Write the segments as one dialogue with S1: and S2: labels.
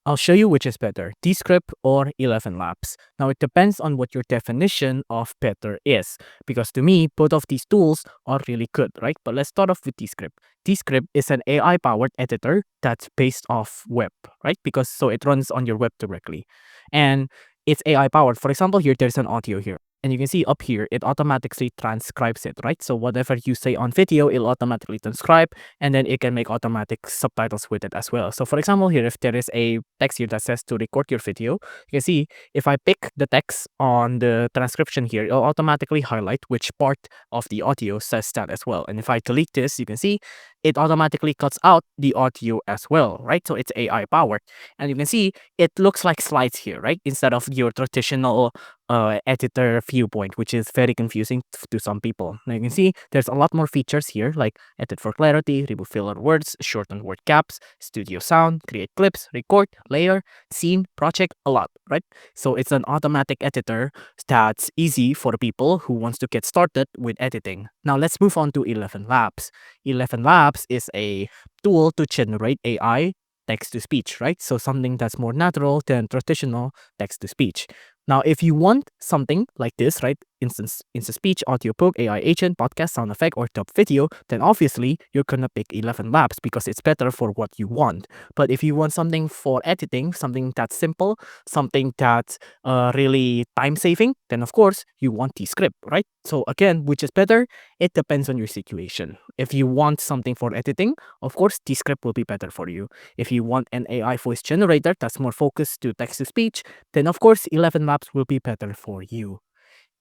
S1: I'll show you which is better, Descript or ElevenLabs. Now, it depends on what your definition of better is, because to me, both of these tools are really good, right? But let's start off with Descript. Descript is an AI-powered editor that's based off web, right? Because so it runs on your web directly. And it's AI-powered. For example, here, there's an audio here. And you can see up here, it automatically transcribes it, right? So whatever you say on video, it'll automatically transcribe, and then it can make automatic subtitles with it as well. So for example, here, if there is a text here that says to record your video, you can see if I pick the text on the transcription here, it'll automatically highlight which part of the audio says that as well. And if I delete this, you can see it automatically cuts out the audio as well, right? So it's AI powered. And you can see it looks like slides here, right? Instead of your traditional editor viewpoint, which is very confusing to some people. Now you can see there's a lot more features here, like edit for clarity, remove filler words, shorten word gaps, studio sound, create clips, record, layer, scene, project, a lot, right? So it's an automatic editor that's easy for people who wants to get started with editing. Now let's move on to ElevenLabs. ElevenLabs is a tool to generate AI text to speech, right? So something that's more natural than traditional text to speech. Now, if you want something like this, right, instant speech, audiobook, AI agent, podcast, sound effect, or top video, then obviously you're gonna pick ElevenLabs because it's better for what you want. But if you want something for editing, something that's simple, something that's really time saving, then of course you want Descript, right? So again, which is better? It depends on your situation. If you want something for editing, of course Descript will be better for you. If you want an AI voice generator that's more focused to text to speech, then of course ElevenLabs will be better for you.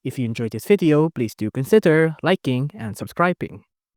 S1: If you enjoyed this video, please do consider liking and subscribing.